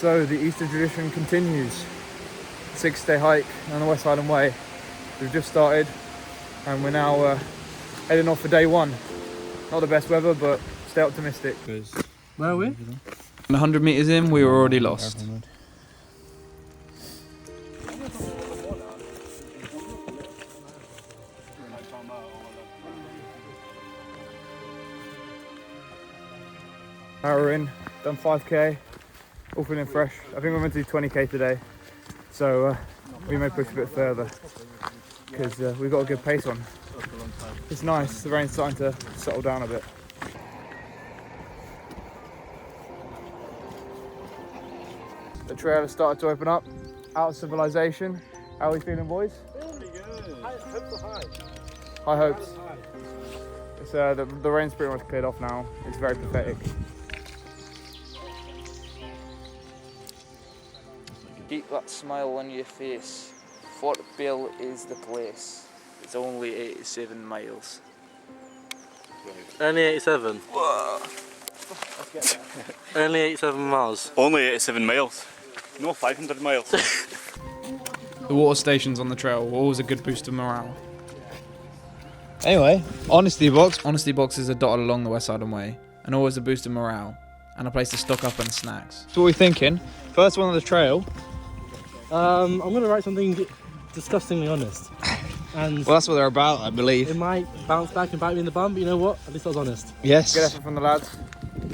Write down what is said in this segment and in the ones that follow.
So the Easter tradition continues. 6-day hike on the West Highland Way. We've just started and we're now heading off for day one. Not the best weather, but stay optimistic. Where are we? 100 metres in, we were already lost. Hour in, done 5k, all feeling fresh. I think we're meant to do 20k today, so we may push a bit further because we've got a good pace on. It's nice, the rain's starting to settle down a bit. The trail has started to open up, out of civilization. How are we feeling, boys? Pretty good. Hopes are high. High hopes. It's, the rain's pretty much cleared off now. It's very pathetic. Keep that smile on your face. Fort Bill is the place. It's only 87 miles. Only 87? Whoa. Only 87 miles? Only 87 miles. No 500 miles. The water stations on the trail were always a good boost of morale. Anyway, Honesty Box. Honesty boxes are dotted along the West Highland Way and always a boost of morale and a place to stock up on snacks. So what are we thinking? First one on the trail. I'm going to write something disgustingly honest. And Well, that's what they're about, I believe. it might bounce back and bite me in the bum, but you know what? At least I was honest. Yes. Good effort from the lads.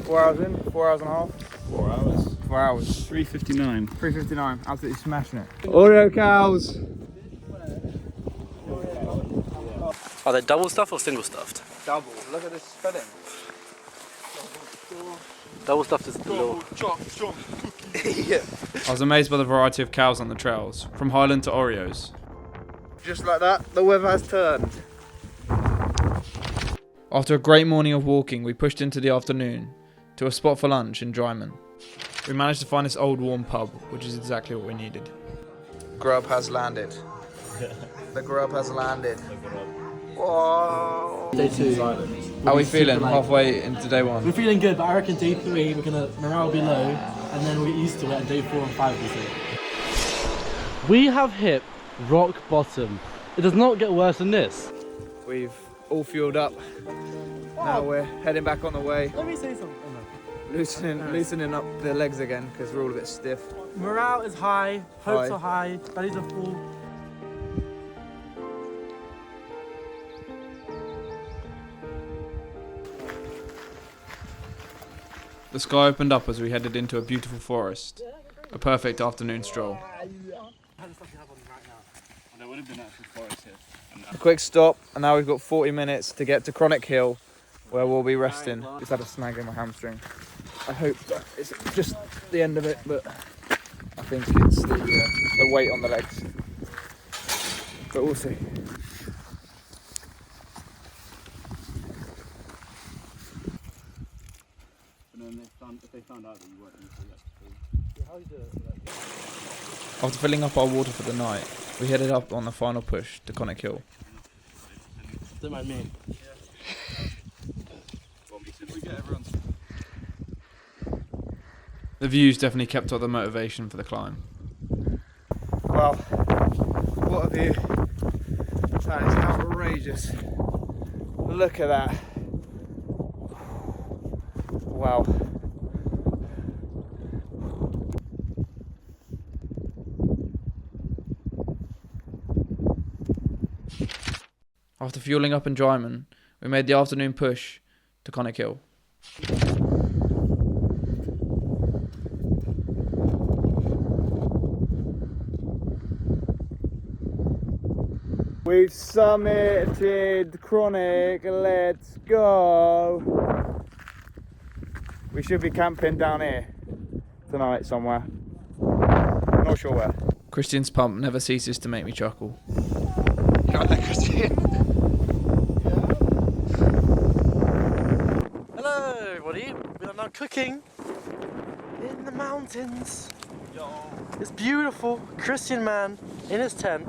4 hours in, 4 hours and a half. 4 hours. 4 hours. 3:59. 3:59, absolutely smashing it. Oreo cows. Are they double stuffed or single stuffed? Double, look at this spelling. Double stuffed is the law. I was amazed by the variety of cows on the trails, from Highland to Oreos. Just like that, the weather has turned. After a great morning of walking, we pushed into the afternoon to a spot for lunch in Dryman. We managed to find this old warm pub, which is exactly what we needed. Grub has landed. The grub has landed. Whoa. Day 2. How are we feeling halfway into day We're one? feeling good, but I reckon day 3 morale will be low, and then we'll get used to it, and day 4 and 5 will be. We have hit rock bottom. It does not get worse than this. We've all fueled up. Now we're heading back on the way, Let me say something. loosening up the legs again because we're all a bit stiff. Morale is high, hopes High. are high, bellies are full. The sky opened up as we headed into a beautiful forest. A perfect afternoon stroll. There would have been actual forest here. A quick stop, and now we've got 40 minutes to get to Chronic Hill, where we'll be resting. Just had a snag in my hamstring. I hope that it's just the end of it, but I think it's the weight on the legs. But we'll see. And then if they found out that you weren't in the After filling up our water for the night, we headed up on the final push to Chronic Hill. Don't mind me. The views definitely kept up the motivation for the climb. Well, what a view. That is outrageous. Look at that. Wow. After fueling up in Dryman, we made the afternoon push to Chronic Hill. We've summited Chronic, let's go! We should be camping down here tonight somewhere. Not sure where. Christian's pump never ceases to make me chuckle. You got that, Christian? Hello everybody, we are now cooking in the mountains. It's beautiful, Christian man in his tent.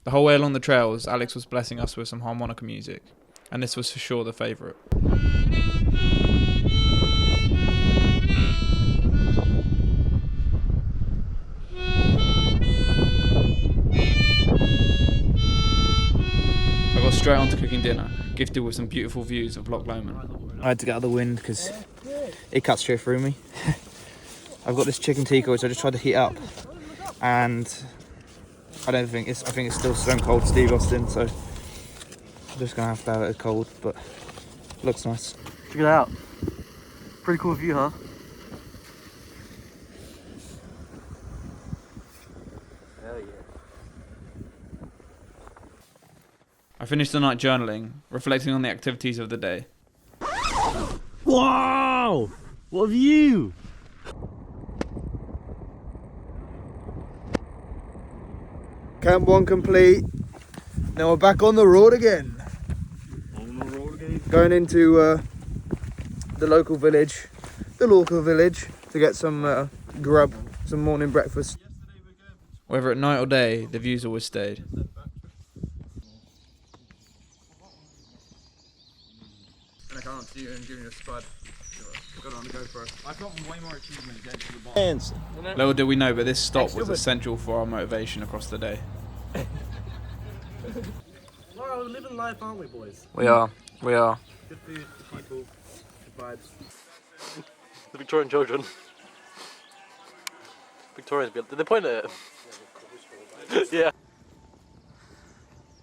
The whole way along the trails, Alex was blessing us with some harmonica music, and this was for sure the favourite. straight on to cooking dinner, gifted with some beautiful views of Loch Lomond. I had to get out of the wind because it cuts straight through me. I've got this chicken tikka which I just tried to heat up, and I think it's still stone cold Steve Austin, so I'm just gonna have to have it cold, but it looks nice. Check it out. Pretty cool view, huh? Hell yeah. I finished the night journaling, reflecting on the activities of the day. Wow! What a view! Camp 1 complete. Now we're back on the road again. Going into the local village to get some grub, some morning breakfast. Whether at night or day, the views always stayed. And I can't see you and give you a spud. Got on the GoPro. I've got way more achievement getting to the bottom. Little did we know, but this stop was essential for our motivation across the day. Wow, we're living life, aren't we, boys? We are. We are. Good food, good people, good vibes. The Victorian children. Victorians, did they point at it? Yeah.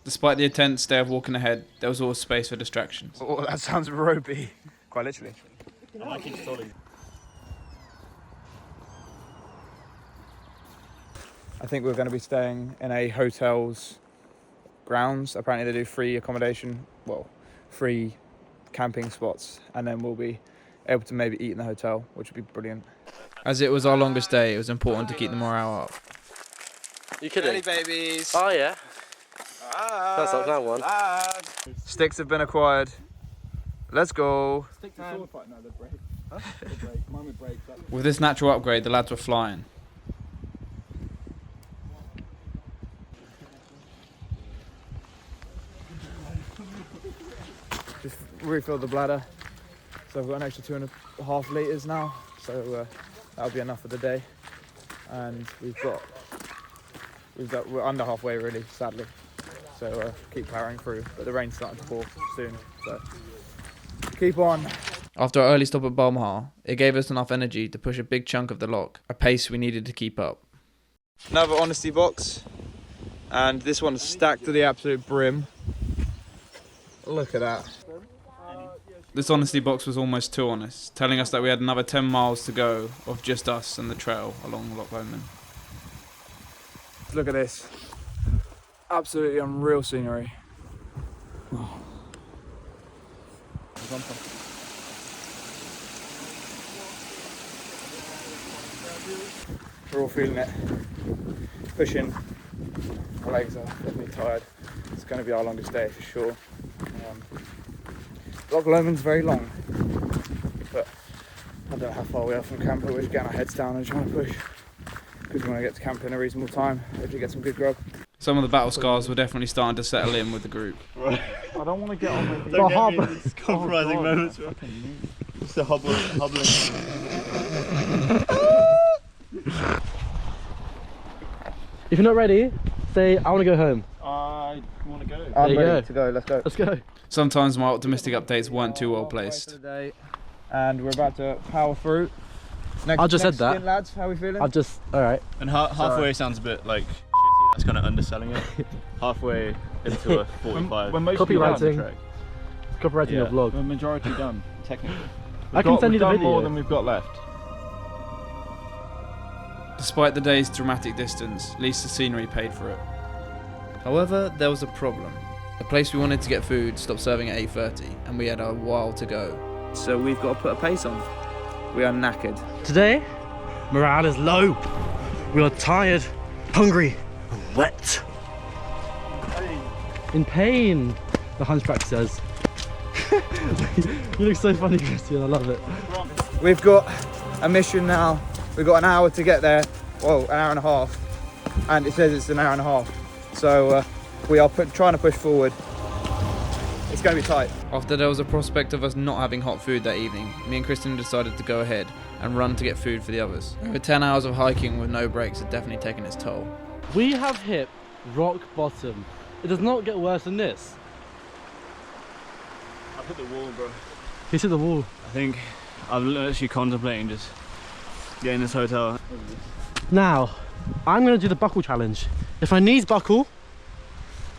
Despite the intense day of walking ahead, there was always space for distractions. Oh, that sounds ropey. Quite literally. I keep stalling. I think we're going to be staying in a hotel's grounds. Apparently they do free accommodation, well, free camping spots, and then we'll be able to maybe eat in the hotel, which would be brilliant. As it was our longest day, it was important to keep the morale up. You kidding? Ready, babies. Oh yeah. That's not that one. Sticks have been acquired. Let's go. With this natural upgrade, the lads were flying. Just refilled the bladder, so I've got an extra 2.5 litres now, so that'll be enough for the day. And we're under halfway really, sadly, so keep powering through, but the rain's starting to pour soon, so keep on. After our early stop at Balmhar, it gave us enough energy to push a big chunk of the loch, a pace we needed to keep up. Another honesty box, and this one's stacked to the absolute brim. Look at that. This honesty box was almost too honest, telling us that we had another 10 miles to go of just us and the trail along Loch Lomond. Look at this. Absolutely unreal scenery. Oh. We're all feeling it. Pushing. Our legs are definitely tired. It's going to be our longest day for sure. Loch Lomond's very long, but I don't know how far we are from camp, but we're just getting our heads down and trying to push because we want to get to camp in a reasonable time, hopefully get some good grub. Some of the battle scars were definitely starting to settle in with the group. Right. I don't want to get on with it. Don't get me in these compromising moments. Right? Just a hobbling. If you're not ready, say, I want to go home. I want to go. I'm ready to go, let's go. Let's go. Sometimes my optimistic updates weren't too well placed. And we're about to power through. I just said that. Spin, lads, how are we feeling? Alright. And halfway sounds a bit like shitty. That's kind of underselling it. Halfway into a 45. When most Copywriting. Copywriting your vlog. The majority done, technically. I can send you the video. More than we've got left. Despite the day's dramatic distance, at least the scenery paid for it. However, there was a problem. The place we wanted to get food stopped serving at 8:30 and we had a while to go. So we've got to put a pace on. We are knackered. Today, morale is low. We are tired, hungry, and wet. In pain, the hunchback says. You look so funny, Christian, I love it. We've got a mission now. We've got an hour to get there. Well, an hour and a half. And it says it's an hour and a half. So we are trying to push forward. It's going to be tight. After there was a prospect of us not having hot food that evening, me and Kristen decided to go ahead and run to get food for the others. The 10 hours of hiking with no breaks had definitely taken its toll. We have hit rock bottom. It does not get worse than this. I've hit the wall, bro. He's hit the wall. I think I'm literally contemplating just getting this hotel. Now, I'm gonna do the buckle challenge. If my knees buckle,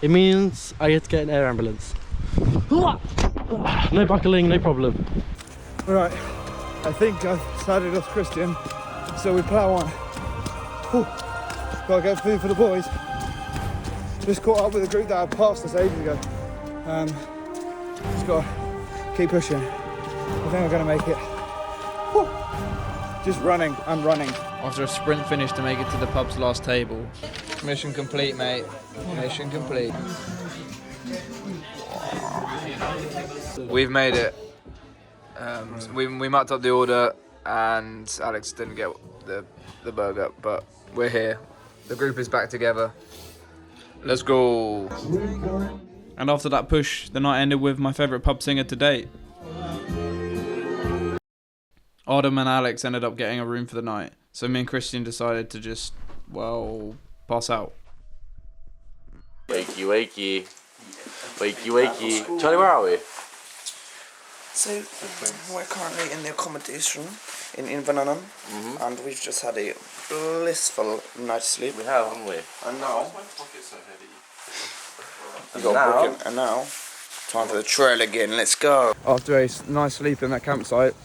it means I get to get an air ambulance. No buckling, no problem. Right, I think I've decided us Christian, so we plough on. Whew. Gotta get food for the boys. Just caught up with a group that I passed us ages ago. Just gotta keep pushing. I think we're gonna make it. Whew. Just running, I'm running. After a sprint finish to make it to the pub's last table. Mission complete, mate. Mission complete. We've made it. We mucked up the order and Alex didn't get the burger, but we're here. The group is back together. Let's go. And after that push, the night ended with my favourite pub singer to date. Aadam and Alex ended up getting a room for the night, so me and Christian decided to just, well, pass out. Wakey, wakey. Wakey, wakey. Charlie, where are we? So, we're currently in the accommodation in Inverness, and we've just had a blissful night's sleep. We have, haven't we? And now, and now, time for the trail again. Let's go. After a nice sleep in that campsite,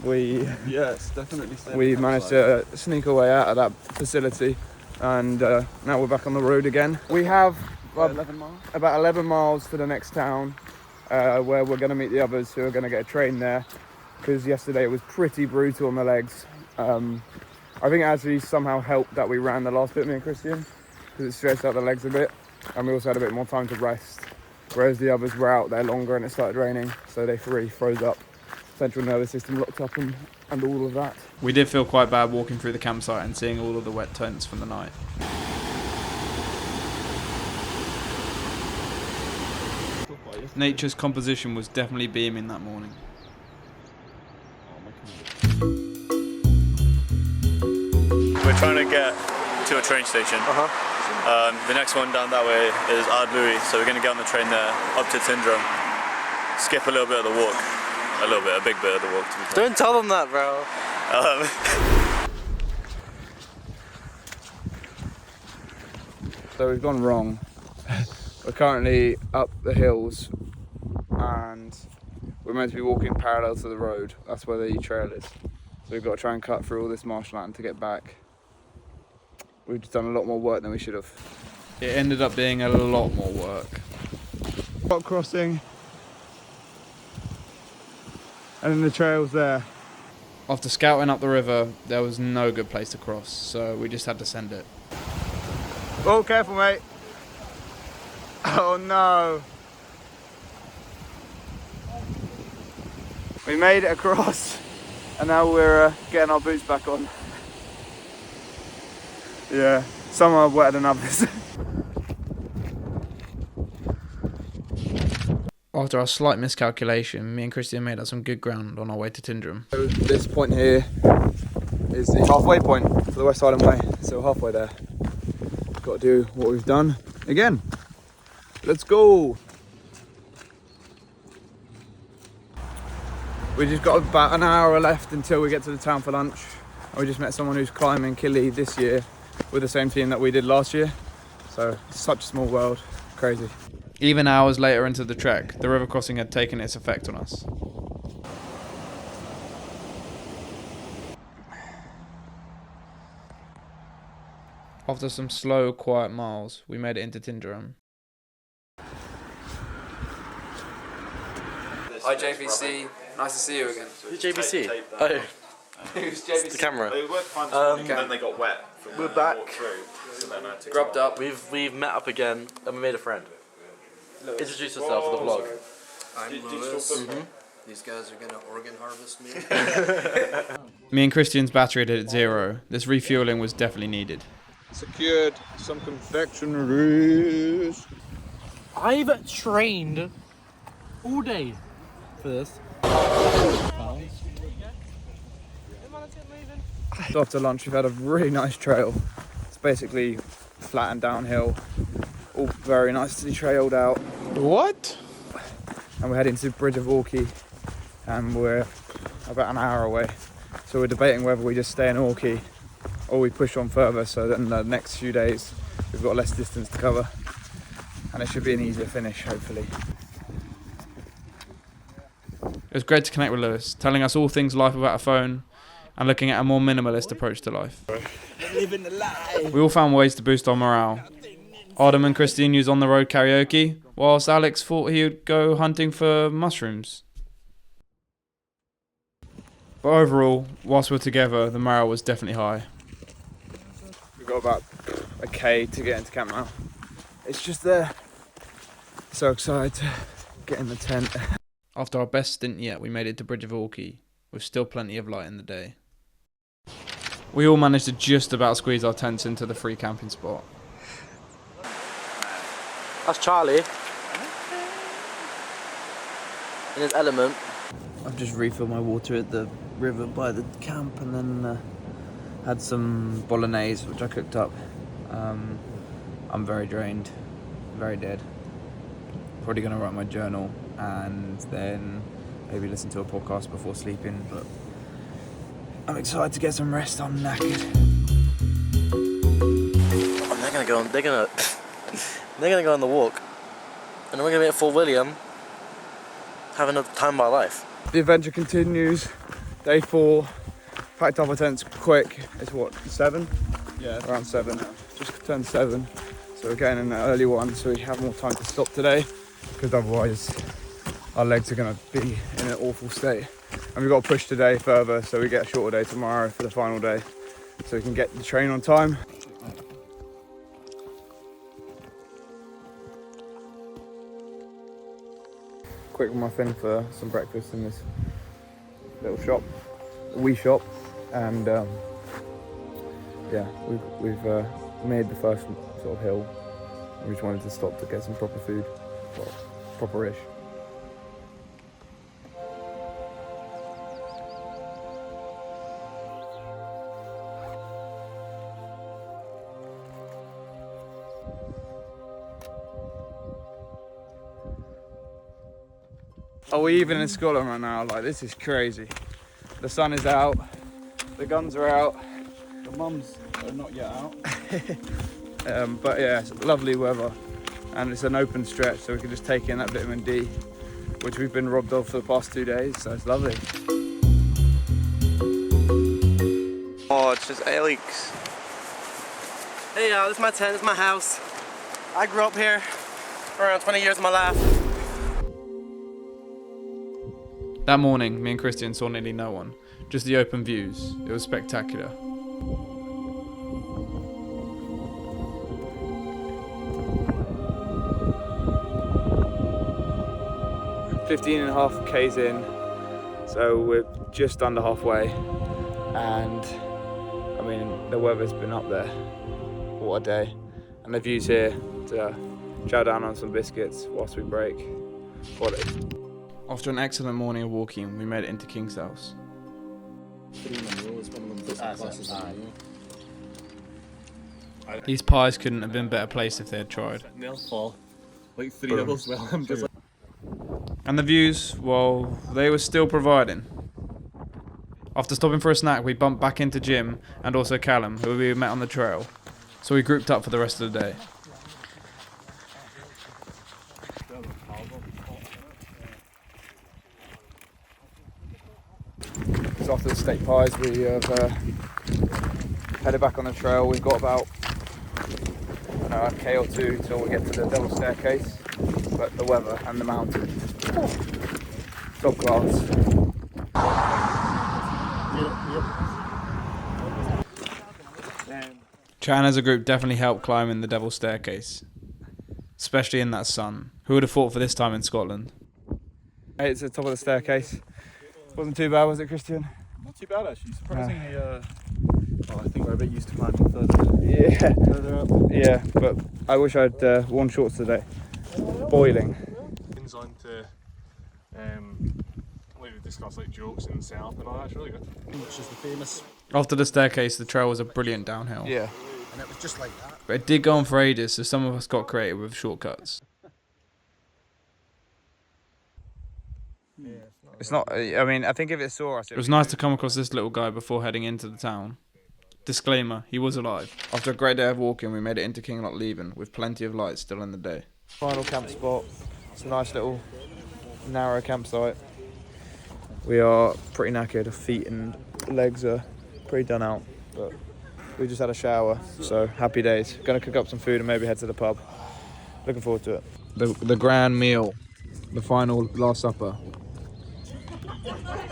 we managed to sneak our way out of that facility, and now we're back on the road again. We have about 11 miles to the next town, where we're going to meet the others who are going to get a train there, because yesterday it was pretty brutal on the legs. I think it actually somehow helped that we ran the last bit, me and Christian, because it stretched out the legs a bit, and we also had a bit more time to rest, whereas the others were out there longer and it started raining, so they really froze up. Central nervous system locked up and all of that. We did feel quite bad walking through the campsite and seeing all of the wet tents from the night. Nature's composition was definitely beaming that morning. We're trying to get to a train station. The next one down that way is Ardlui, so we're going to get on the train there up to Tyndrum, skip a little bit of the walk. A big bit of the walk, to be fair. Don't tell them that, bro. So we've gone wrong. We're currently up the hills and we're meant to be walking parallel to the road. That's where the trail is. So we've got to try and cut through all this marshland to get back. We've just done a lot more work than we should have. It ended up being a lot more work. Rock crossing. And then the trail's there. After scouting up the river, there was no good place to cross, so we just had to send it. Oh, careful, mate. Oh no. We made it across, and now we're getting our boots back on. Yeah, some are wetter than others. After our slight miscalculation, me and Christian made up some good ground on our way to Tyndrum. So this point here is the halfway point for the West Highland Way, so we're halfway there. Got to do what we've done again. Let's go! We just got about an hour left until we get to the town for lunch. And we just met someone who's climbing Killy this year with the same team that we did last year. So it's such a small world, crazy. Even hours later into the trek, the river crossing had taken its effect on us. After some slow, quiet miles, we made it into Tyndrum. Hi JVC, nice to see you again. Who's JVC? Oh, Who's JVC? the camera. They worked fine this morning, and then they got wet. We're back. So then I had to Grubbed up. We've met up again and we made a friend. Introduce yourself for the vlog. I'm Lewis. These guys are gonna organ harvest me. Me and Christian's battery had hit 0. This refueling was definitely needed. Secured some confectionaries. I've trained all day for this. After lunch, we've had a really nice trail. It's basically flat and downhill, all very nicely trailed out. What? and we're heading to Bridge of Orkney, and we're about an hour away. So we're debating whether we just stay in Orkney or we push on further, so that in the next few days we've got less distance to cover, and it should be an easier finish, hopefully. It was great to connect with Lewis, telling us all things life without a phone and looking at a more minimalist approach to life. Living the life. We all found ways to boost our morale. Aadam and Christine used on the road karaoke, whilst Alex thought he would go hunting for mushrooms. But overall, whilst we're together, the morale was definitely high. We've got about a K to get into camp now. It's just there. So excited to get in the tent. After our best stint yet, we made it to Bridge of Orkney, with still plenty of light in the day. We all managed to just about squeeze our tents into the free camping spot. That's Charlie. In his element. I've just refilled my water at the river by the camp, and then had some bolognese which I cooked up. I'm very drained, very dead. Probably going to write my journal and then maybe listen to a podcast before sleeping, but I'm excited to get some rest. I'm knackered. Oh, they're gonna go on the walk, and we're gonna be at Fort William having a time of our life. The adventure continues. Day 4. Packed up our tents quick. It's what, 7? Yeah, around 7. Just turned 7. So we're getting an early one, so we have more time to stop today, because otherwise our legs are going to be in an awful state. And we've got to push today further, so we get a shorter day tomorrow for the final day, so we can get the train on time. Quick muffin for some breakfast in this little shop, a wee shop, and yeah, we've made the first sort of hill. We just wanted to stop to get some proper food, well, proper-ish. Are we even in Scotland right now? Like, this is crazy. The sun is out, the guns are out, the mums are not yet out. But yeah, it's lovely weather, and it's an open stretch, so we can just take in that vitamin D, which we've been robbed of for the past 2 days, so it's lovely. Oh, it's just Alex. Hey y'all, this is my tent, this is my house. I grew up here for around 20 years of my life. That morning, me and Christian saw nearly no one, just the open views. It was spectacular. .5 Ks in, so we're just under halfway, and I mean the weather's been up there. What a day. And the views here to chow down on some biscuits whilst we break. Quality. After an excellent morning of walking, we made it into King's House. These pies couldn't have been better placed if they had tried. Like 3 of us, well, I'm just like... And the views, well, they were still providing. After stopping for a snack, we bumped back into Jim and also Callum, who we met on the trail. So we grouped up for the rest of the day. So after the steak pies, we have headed back on the trail. We've got about a K or 2 till we get to the double staircase, but the weather and the mountain, top class. Chatting as a group definitely helped climbing the Devil's Staircase, especially in that sun. Who would have thought for this time in Scotland? It's the top of the staircase. Wasn't too bad, was it, Christian? Not too bad, actually. Surprisingly, well, I think we're a bit used to climbing further. Yeah. Further up. Yeah, but I wish I'd worn shorts today. Boiling. On to, we discussed like jokes in the south and all that's really good. Which is the famous. After the staircase, the trail was a brilliant downhill. Yeah. And it was just like that. But it did go on for ages, so some of us got creative with shortcuts. It's not. I mean, I think if it saw us, It was nice to come across this little guy before heading into the town. Disclaimer, he was alive. After a great day of walking, we made it into King Lot Leven with plenty of light still in the day. Final camp spot. It's a nice little narrow campsite. We are pretty knackered. Our feet and legs are pretty done out, but we just had a shower, so happy days. Gonna cook up some food and maybe head to the pub. Looking forward to it. The grand meal, the final Last Supper.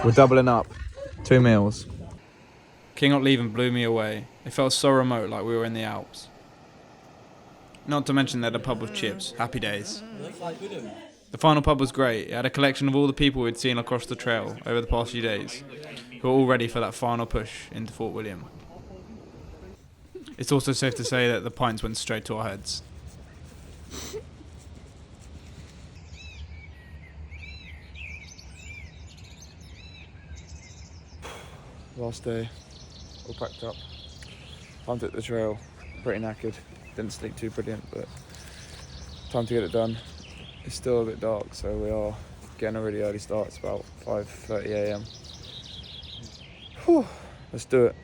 We're doubling up. 2 meals. King Lot Leven blew me away. It felt so remote, like we were in the Alps. Not to mention they had a pub with chips. Happy days. The final pub was great. It had a collection of all the people we'd seen across the trail over the past few days, who were all ready for that final push into Fort William. It's also safe to say that the pints went straight to our heads. Last day, all packed up. Time to hit the trail. Pretty knackered. Didn't sleep too brilliant, but time to get it done. It's still a bit dark, so we are getting a really early start. It's about 5:30 a.m. Whew, let's do it.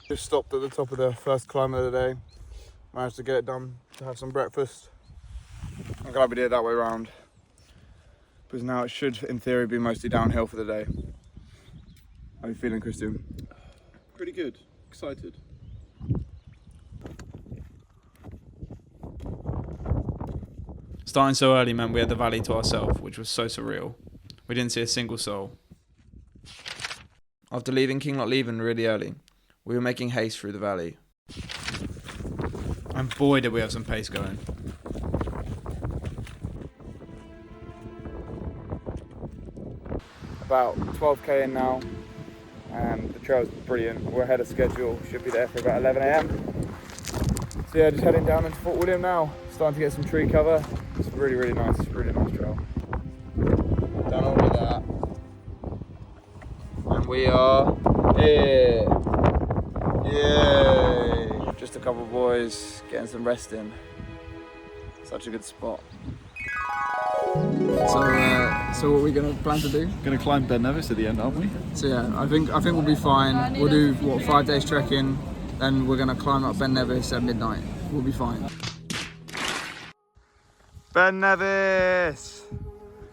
Just stopped at the top of the first climb of the day. Managed to get it done to have some breakfast. I'm glad we did it that way round, because now it should, in theory, be mostly downhill for the day. How are you feeling, Christian? Pretty good. Excited. Starting so early meant we had the valley to ourselves, which was so surreal. We didn't see a single soul. After leaving King Lot Leven really early, we were making haste through the valley. And boy did we have some pace going. About 12k in now, and the trail's brilliant. We're ahead of schedule, should be there for about 11 a.m. So yeah, just heading down into Fort William now. Starting to get some tree cover. It's really nice trail. Done all of that. And we are here. Yay! Just a couple of boys getting some rest in. Such a good spot. So what are we gonna plan to do? Gonna climb Ben Nevis at the end, aren't we? So yeah, I think we'll be fine. We'll do 5 days trekking, then we're gonna climb up Ben Nevis at midnight. We'll be fine. Ben Nevis! You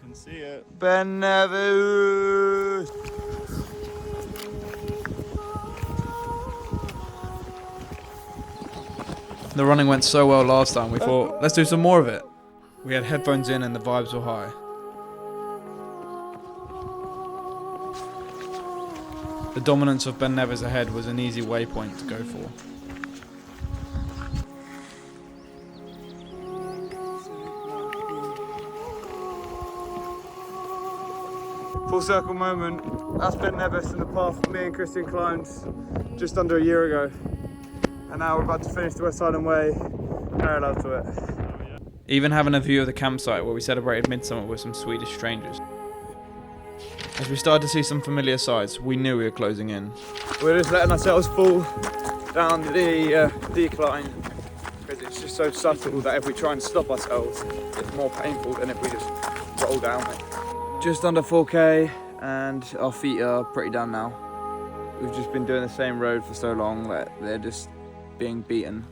can see it. Ben Nevis! The running went so well last time, we thought, let's do some more of it. We had headphones in and the vibes were high. The dominance of Ben Nevis ahead was an easy waypoint to go for. Full circle moment. That's Ben Nevis and the path me and Christian climbed just under a year ago. And now we're about to finish the West Highland Way, parallel to it. Even having a view of the campsite where we celebrated midsummer with some Swedish strangers. As we started to see some familiar sights, we knew we were closing in. We're just letting ourselves fall down the decline, because it's just so subtle that if we try and stop ourselves, it's more painful than if we just roll down it. Just under 4k, and our feet are pretty done now. We've just been doing the same road for so long that they're just being beaten.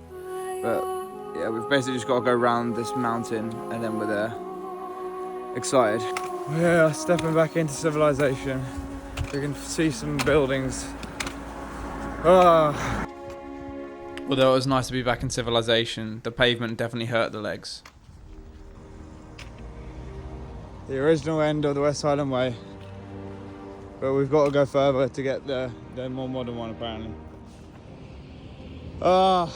But yeah, we've basically just got to go around this mountain and then we're there. Excited. Yeah, stepping back into civilization. We can see some buildings. Ah. Although it was nice to be back in civilization, the pavement definitely hurt the legs. The original end of the West Highland Way. But we've got to go further to get the more modern one apparently. Ah.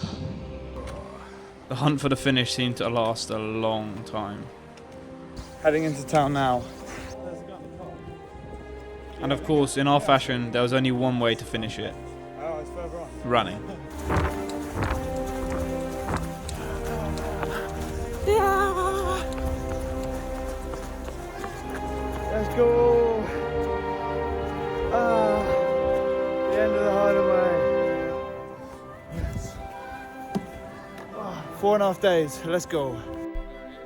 The hunt for the finish seemed to last a long time. Heading into town now. And of course, in our fashion, there was only one way to finish it. Oh, it's further on. Running. Let's go! Ah, the end of the Highland Way. Yes. Ah. 4.5 days. Let's go.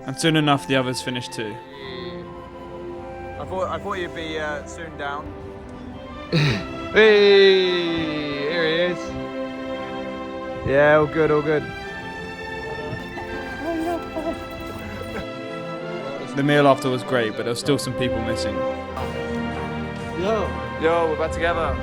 And soon enough, the others finished too. I thought you'd be soon down. Hey, here he is. Yeah, all good, all good. The meal after was great, but there was still some people missing. Yo. Yo, we're back together.